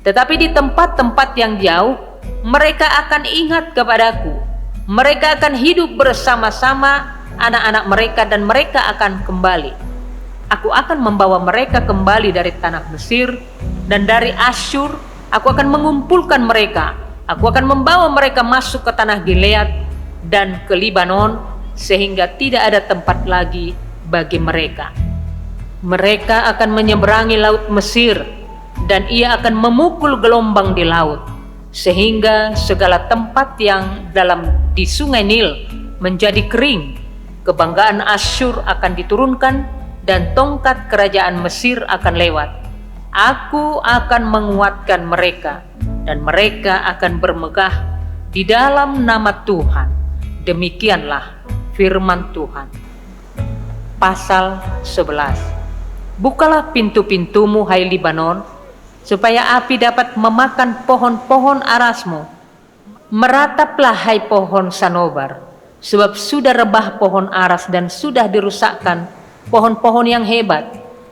S1: tetapi di tempat-tempat yang jauh, mereka akan ingat kepadaku. Mereka akan hidup bersama-sama anak-anak mereka dan mereka akan kembali. Aku akan membawa mereka kembali dari tanah Mesir dan dari Asyur. Aku akan mengumpulkan mereka. Aku akan membawa mereka masuk ke tanah Gilead dan ke Libanon, sehingga tidak ada tempat lagi bagi mereka. Mereka akan menyeberangi laut Mesir, dan ia akan memukul gelombang di laut, sehingga segala tempat yang dalam di sungai Nil menjadi kering. Kebanggaan Asyur akan diturunkan, dan tongkat kerajaan Mesir akan lewat. Aku akan menguatkan mereka, dan mereka akan bermegah di dalam nama Tuhan. Demikianlah firman Tuhan. Pasal 11. Bukalah pintu-pintumu, hai Libanon, supaya api dapat memakan pohon-pohon arasmu. Merataplah, hai pohon sanobar, sebab sudah rebah pohon aras dan sudah dirusakkan pohon-pohon yang hebat.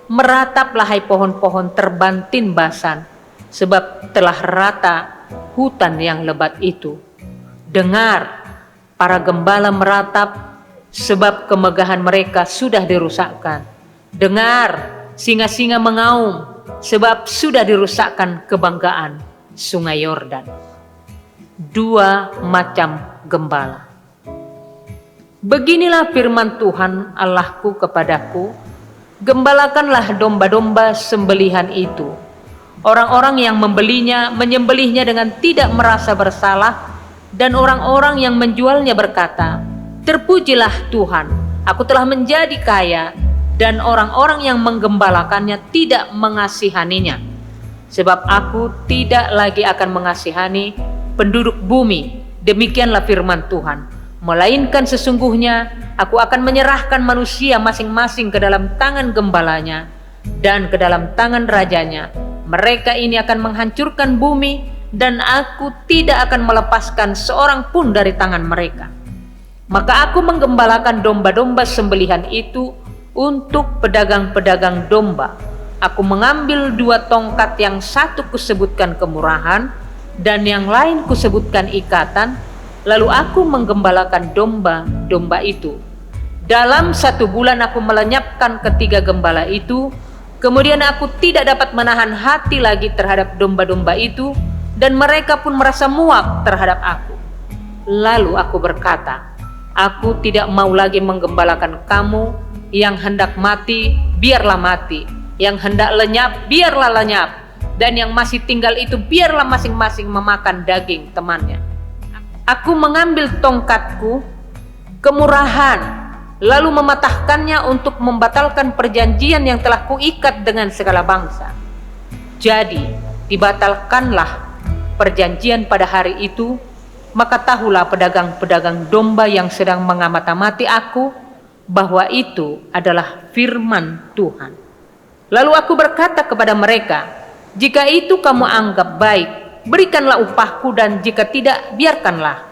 S1: Merataplah, hai pohon-pohon terbantin Basan, sebab telah rata hutan yang lebat itu. Dengar, para gembala meratap, sebab kemegahan mereka sudah dirusakkan. Dengar, singa-singa mengaum, sebab sudah dirusakkan kebanggaan sungai Yordan. Dua macam gembala. Beginilah firman Tuhan Allahku kepadaku, gembalakanlah domba-domba sembelihan itu. Orang-orang yang membelinya menyembelihnya dengan tidak merasa bersalah, dan orang-orang yang menjualnya berkata, terpujilah Tuhan, aku telah menjadi kaya, dan orang-orang yang menggembalakannya tidak mengasihaninya. Sebab aku tidak lagi akan mengasihani penduduk bumi, demikianlah firman Tuhan. Melainkan sesungguhnya aku akan menyerahkan manusia masing-masing ke dalam tangan gembalanya dan ke dalam tangan rajanya. Mereka ini akan menghancurkan bumi, dan aku tidak akan melepaskan seorang pun dari tangan mereka. Maka aku menggembalakan domba-domba sembelihan itu untuk pedagang-pedagang domba. Aku mengambil dua tongkat, yang satu kusebutkan kemurahan dan yang lain kusebutkan ikatan. Lalu aku menggembalakan domba-domba itu. Dalam 1 bulan aku melenyapkan ketiga gembala itu. Kemudian aku tidak dapat menahan hati lagi terhadap domba-domba itu, dan mereka pun merasa muak terhadap aku. Lalu aku berkata, aku tidak mau lagi menggembalakan kamu. Yang hendak mati, biarlah mati. Yang hendak lenyap, biarlah lenyap. Dan yang masih tinggal itu, biarlah masing-masing memakan daging temannya. Aku mengambil tongkatku, kemurahan, lalu mematahkannya untuk membatalkan perjanjian yang telah kuikat dengan segala bangsa. Jadi, dibatalkanlah perjanjian pada hari itu. Maka tahulah pedagang-pedagang domba yang sedang mengamati aku, bahwa itu adalah firman Tuhan. Lalu aku berkata kepada mereka, jika itu kamu anggap baik, berikanlah upahku, dan jika tidak, biarkanlah.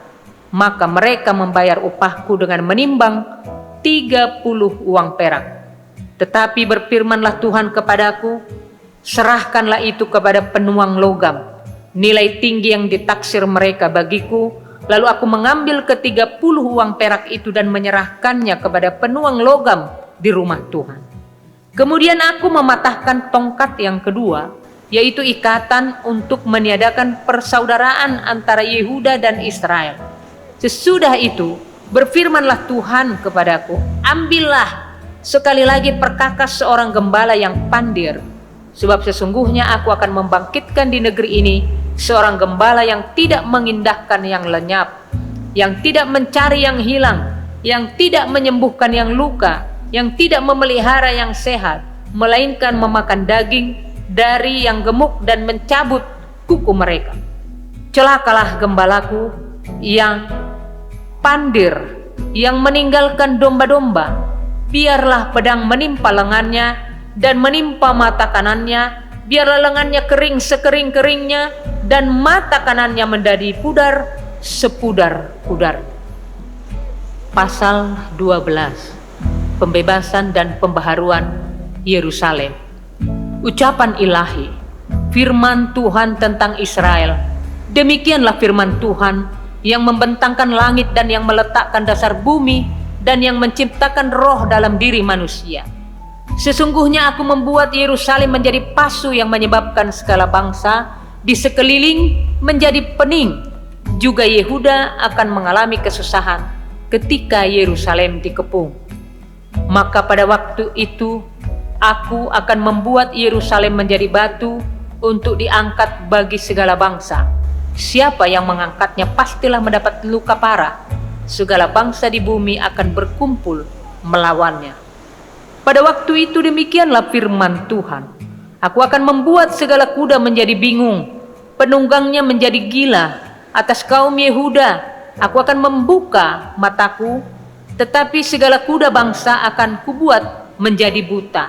S1: Maka mereka membayar upahku dengan menimbang 30 uang perak. Tetapi berfirmanlah Tuhan kepadaku, serahkanlah itu kepada penuang logam, nilai tinggi yang ditaksir mereka bagiku. Lalu aku mengambil ke-30 uang perak itu dan menyerahkannya kepada penuang logam di rumah Tuhan. Kemudian aku mematahkan tongkat yang kedua, yaitu ikatan untuk meniadakan persaudaraan antara Yehuda dan Israel. Sesudah itu, berfirmanlah Tuhan kepadaku, ambillah sekali lagi perkakas seorang gembala yang pandir, sebab sesungguhnya aku akan membangkitkan di negeri ini seorang gembala yang tidak mengindahkan yang lenyap, yang tidak mencari yang hilang, yang tidak menyembuhkan yang luka, yang tidak memelihara yang sehat, melainkan memakan daging dari yang gemuk dan mencabut kuku mereka. Celakalah gembalaku yang pandir, yang meninggalkan domba-domba. Biarlah pedang menimpa lengannya dan menimpa mata kanannya. Biarlah lengannya kering sekering-keringnya dan mata kanannya menjadi pudar sepudar-pudar. Pasal 12. Pembebasan dan pembaharuan Yerusalem. Ucapan ilahi, firman Tuhan tentang Israel. Demikianlah firman Tuhan yang membentangkan langit dan yang meletakkan dasar bumi dan yang menciptakan roh dalam diri manusia. Sesungguhnya aku membuat Yerusalem menjadi pasu yang menyebabkan segala bangsa di sekeliling menjadi pening. Juga Yehuda akan mengalami kesusahan ketika Yerusalem dikepung. Maka pada waktu itu aku akan membuat Yerusalem menjadi batu untuk diangkat bagi segala bangsa. Siapa yang mengangkatnya pastilah mendapat luka parah. Segala bangsa di bumi akan berkumpul melawannya. Pada waktu itu demikianlah firman Tuhan. Aku akan membuat segala kuda menjadi bingung, penunggangnya menjadi gila. Atas kaum Yehuda aku akan membuka mataku, tetapi segala kuda bangsa akan kubuat menjadi buta.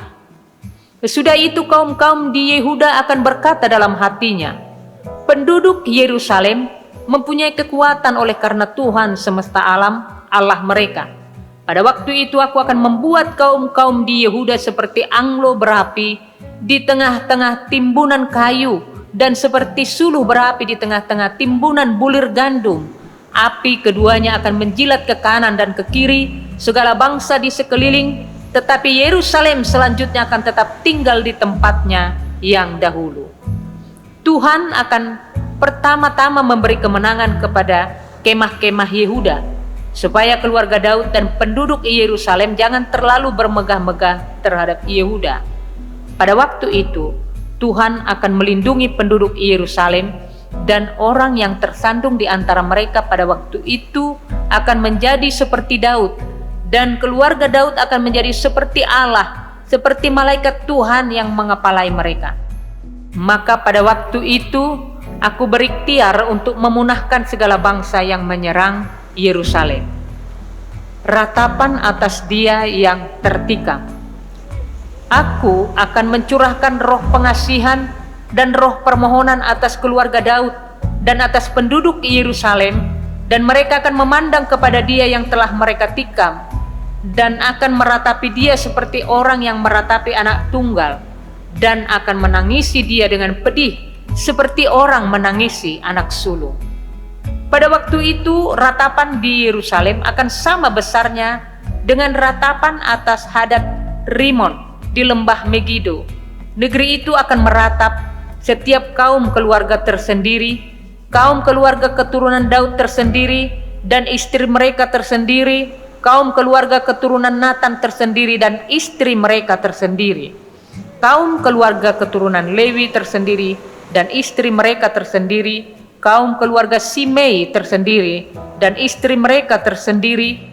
S1: Sesudah itu kaum-kaum di Yehuda akan berkata dalam hatinya, penduduk Yerusalem mempunyai kekuatan oleh karena Tuhan semesta alam, Allah mereka. Pada waktu itu aku akan membuat kaum-kaum di Yehuda seperti anglo berapi di tengah-tengah timbunan kayu dan seperti suluh berapi di tengah-tengah timbunan bulir gandum. Api keduanya akan menjilat ke kanan dan ke kiri segala bangsa di sekeliling, tetapi Yerusalem selanjutnya akan tetap tinggal di tempatnya yang dahulu. Tuhan akan pertama-tama memberi kemenangan kepada kemah-kemah Yehuda, supaya keluarga Daud dan penduduk Yerusalem jangan terlalu bermegah-megah terhadap Yehuda. Pada waktu itu, Tuhan akan melindungi penduduk Yerusalem, dan orang yang tersandung di antara mereka pada waktu itu akan menjadi seperti Daud, dan keluarga Daud akan menjadi seperti Allah, seperti malaikat Tuhan yang mengepalai mereka. Maka pada waktu itu aku berikhtiar untuk memunahkan segala bangsa yang menyerang Yerusalem. Ratapan atas dia yang tertikam. Aku akan mencurahkan roh pengasihan dan roh permohonan atas keluarga Daud dan atas penduduk Yerusalem, dan mereka akan memandang kepada dia yang telah mereka tikam, dan akan meratapi dia seperti orang yang meratapi anak tunggal, dan akan menangisi dia dengan pedih seperti orang menangisi anak sulung. Pada waktu itu ratapan di Yerusalem akan sama besarnya dengan ratapan atas Hadad Rimon di lembah Megido. Negeri itu akan meratap, setiap kaum keluarga tersendiri, kaum keluarga keturunan Daud tersendiri dan istri mereka tersendiri, kaum keluarga keturunan Natan tersendiri dan istri mereka tersendiri, kaum keluarga keturunan Lewi tersendiri dan istri mereka tersendiri, kaum keluarga Simei tersendiri dan istri mereka tersendiri,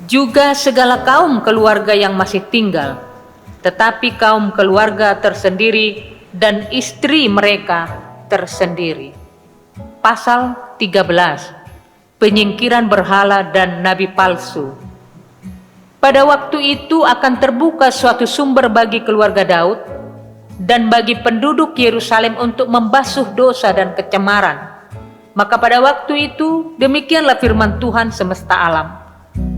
S1: juga segala kaum keluarga yang masih tinggal, tetapi kaum keluarga tersendiri dan istri mereka tersendiri. Pasal 13. Penyingkiran berhala dan nabi palsu. Pada waktu itu akan terbuka suatu sumber bagi keluarga Daud dan bagi penduduk Yerusalem untuk membasuh dosa dan kecemaran. Maka pada waktu itu demikianlah firman Tuhan semesta alam.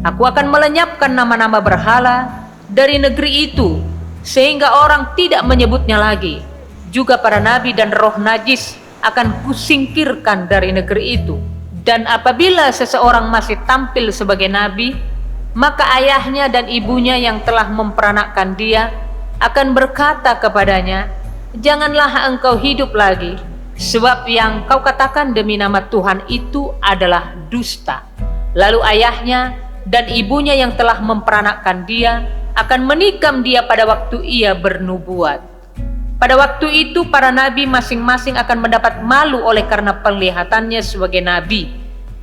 S1: Aku akan melenyapkan nama-nama berhala dari negeri itu, sehingga orang tidak menyebutnya lagi. Juga para nabi dan roh najis akan kusingkirkan dari negeri itu. Dan apabila seseorang masih tampil sebagai nabi, maka ayahnya dan ibunya yang telah memperanakkan dia akan berkata kepadanya, janganlah engkau hidup lagi, sebab yang kau katakan demi nama Tuhan itu adalah dusta. Lalu ayahnya dan ibunya yang telah memperanakkan dia akan menikam dia pada waktu ia bernubuat. Pada waktu itu para nabi masing-masing akan mendapat malu oleh karena penglihatannya sebagai nabi,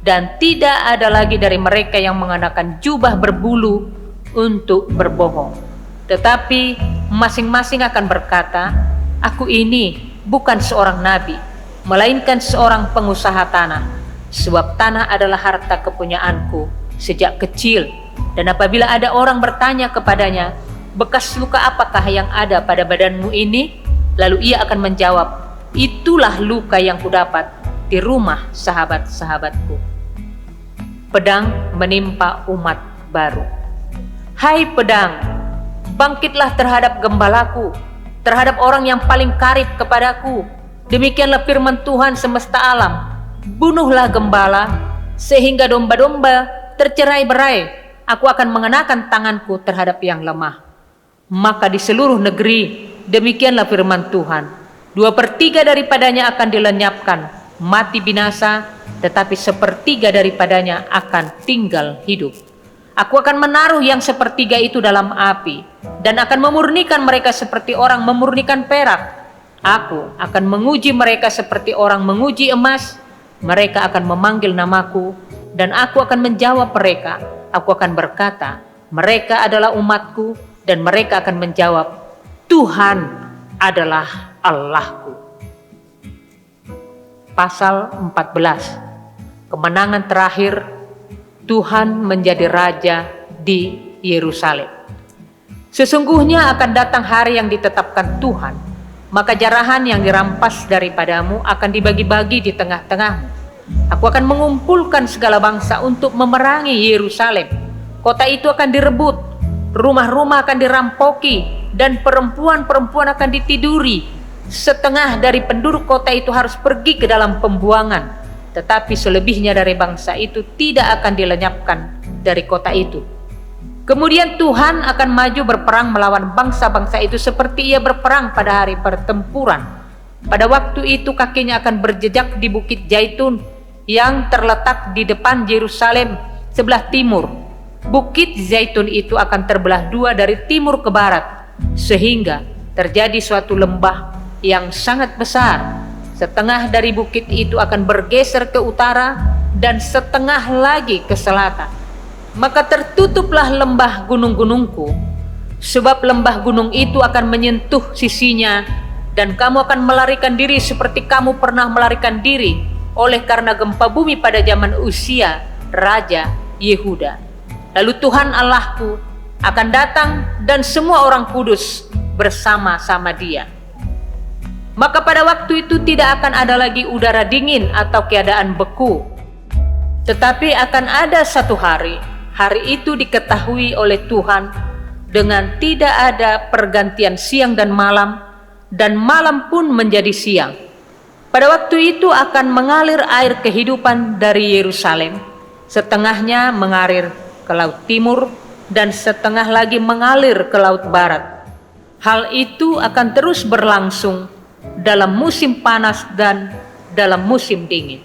S1: dan tidak ada lagi dari mereka yang mengenakan jubah berbulu untuk berbohong. Tetapi masing-masing akan berkata, aku ini bukan seorang nabi, melainkan seorang pengusaha tanah, sebab tanah adalah harta kepunyaanku sejak kecil. Dan apabila ada orang bertanya kepadanya, bekas luka apakah yang ada pada badanmu ini? Lalu ia akan menjawab, itulah luka yang kudapat di rumah sahabat-sahabatku. Pedang menimpa umat baru. Hai pedang, bangkitlah terhadap gembalaku, terhadap orang yang paling karib kepadaku. Demikianlah firman Tuhan semesta alam. Bunuhlah gembala, sehingga domba-domba tercerai-berai. Aku akan mengenakan tanganku terhadap yang lemah. Maka di seluruh negeri, demikianlah firman Tuhan, 2/3 daripadanya akan dilenyapkan, mati binasa, tetapi 1/3 daripadanya akan tinggal hidup. Aku akan menaruh yang 1/3 itu dalam api, dan akan memurnikan mereka seperti orang memurnikan perak. Aku akan menguji mereka seperti orang menguji emas. Mereka akan memanggil namaku, dan aku akan menjawab mereka. Aku akan berkata, mereka adalah umatku, dan mereka akan menjawab, Tuhan adalah Allahku. Pasal 14. Kemenangan terakhir, Tuhan menjadi raja di Yerusalem. Sesungguhnya akan datang hari yang ditetapkan Tuhan, maka jarahan yang dirampas daripadamu akan dibagi-bagi di tengah-tengahmu. Aku akan mengumpulkan segala bangsa untuk memerangi Yerusalem. Kota itu akan direbut, rumah-rumah akan dirampoki, dan perempuan-perempuan akan ditiduri. Setengah dari penduduk kota itu harus pergi ke dalam pembuangan, tetapi selebihnya dari bangsa itu tidak akan dilenyapkan dari kota itu. Kemudian Tuhan akan maju berperang melawan bangsa-bangsa itu seperti ia berperang pada hari pertempuran. Pada waktu itu kakinya akan berjejak di Bukit Zaitun yang terletak di depan Yerusalem sebelah timur. Bukit Zaitun itu akan terbelah dua dari timur ke barat, sehingga terjadi suatu lembah yang sangat besar. Setengah dari bukit itu akan bergeser ke utara dan setengah lagi ke selatan. Maka tertutuplah lembah gunung-gunungku, sebab lembah gunung itu akan menyentuh sisinya, dan kamu akan melarikan diri seperti kamu pernah melarikan diri oleh karena gempa bumi pada zaman Uzia, Raja Yehuda. Lalu Tuhan Allahku akan datang dan semua orang kudus bersama-sama dia. Maka pada waktu itu tidak akan ada lagi udara dingin atau keadaan beku. Tetapi akan ada satu hari itu diketahui oleh Tuhan dengan tidak ada pergantian siang dan malam pun menjadi siang. Pada waktu itu akan mengalir air kehidupan dari Yerusalem, setengahnya mengalir ke laut timur dan setengah lagi mengalir ke laut barat. Hal itu akan terus berlangsung dalam musim panas dan dalam musim dingin.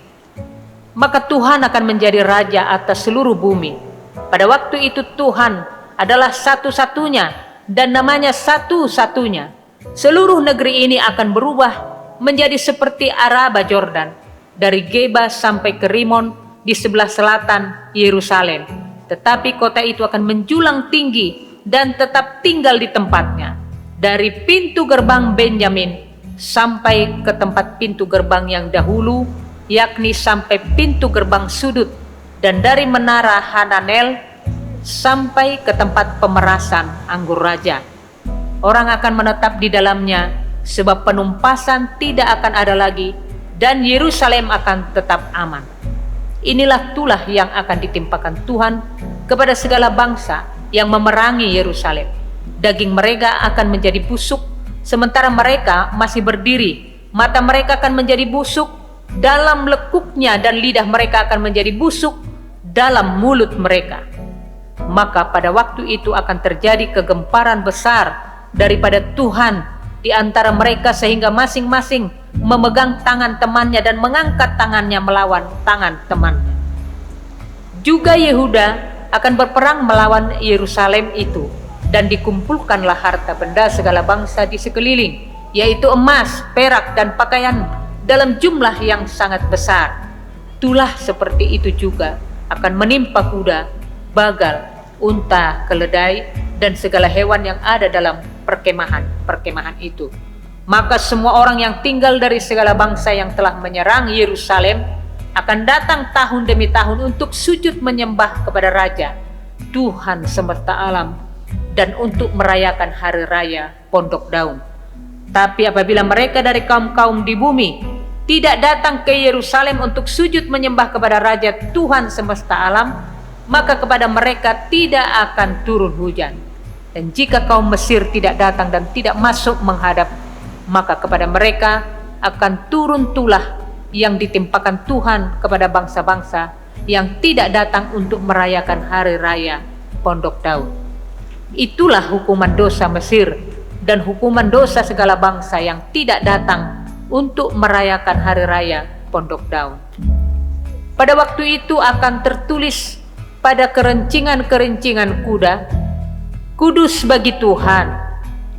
S1: Maka Tuhan akan menjadi raja atas seluruh bumi. Pada waktu itu Tuhan adalah satu-satunya dan namanya satu-satunya. Seluruh negeri ini akan berubah menjadi seperti Araba Yordan, dari Geba sampai ke Rimon di sebelah selatan Yerusalem. Tetapi kota itu akan menjulang tinggi dan tetap tinggal di tempatnya, dari pintu gerbang Benyamin sampai ke tempat pintu gerbang yang dahulu, yakni sampai pintu gerbang sudut, dan dari menara Hananel sampai ke tempat pemerasan anggur raja. Orang akan menetap di dalamnya, sebab penumpasan tidak akan ada lagi, dan Yerusalem akan tetap aman. Inilah tulah yang akan ditimpakan Tuhan kepada segala bangsa yang memerangi Yerusalem. Daging mereka akan menjadi busuk, sementara mereka masih berdiri. Mata mereka akan menjadi busuk dalam lekuknya, dan lidah mereka akan menjadi busuk dalam mulut mereka. Maka pada waktu itu akan terjadi kegemparan besar daripada Tuhan di antara mereka sehingga masing-masing memegang tangan temannya dan mengangkat tangannya melawan tangan temannya. Juga Yehuda akan berperang melawan Yerusalem itu, dan dikumpulkanlah harta benda segala bangsa di sekeliling, yaitu emas, perak, dan pakaian dalam jumlah yang sangat besar. Itulah seperti itu juga akan menimpa kuda, bagal, unta, keledai, dan segala hewan yang ada dalam perkemahan itu. Maka semua orang yang tinggal dari segala bangsa yang telah menyerang Yerusalem akan datang tahun demi tahun untuk sujud menyembah kepada Raja, Tuhan semesta alam, dan untuk merayakan hari raya Pondok Daun. Tapi apabila mereka dari kaum-kaum di bumi tidak datang ke Yerusalem untuk sujud menyembah kepada Raja Tuhan semesta alam, maka kepada mereka tidak akan turun hujan. Dan jika kaum Mesir tidak datang dan tidak masuk menghadap, maka kepada mereka akan turun tulah yang ditimpakan Tuhan kepada bangsa-bangsa yang tidak datang untuk merayakan hari raya Pondok Daun. Itulah hukuman dosa Mesir dan hukuman dosa segala bangsa yang tidak datang untuk merayakan hari raya Pondok Daun. Pada waktu itu akan tertulis pada kerencingan-kerencingan kuda, kudus bagi Tuhan,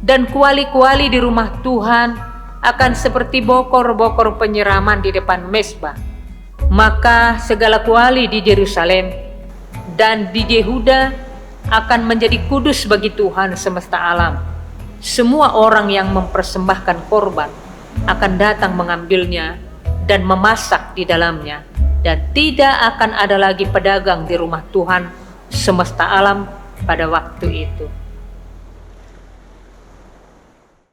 S1: dan kuali-kuali di rumah Tuhan akan seperti bokor-bokor penyiraman di depan mezbah. Maka segala kuali di Yerusalem dan di Yehuda akan menjadi kudus bagi Tuhan semesta alam. Semua orang yang mempersembahkan korban akan datang mengambilnya dan memasak di dalamnya, dan tidak akan ada lagi pedagang di rumah Tuhan semesta alam pada waktu itu.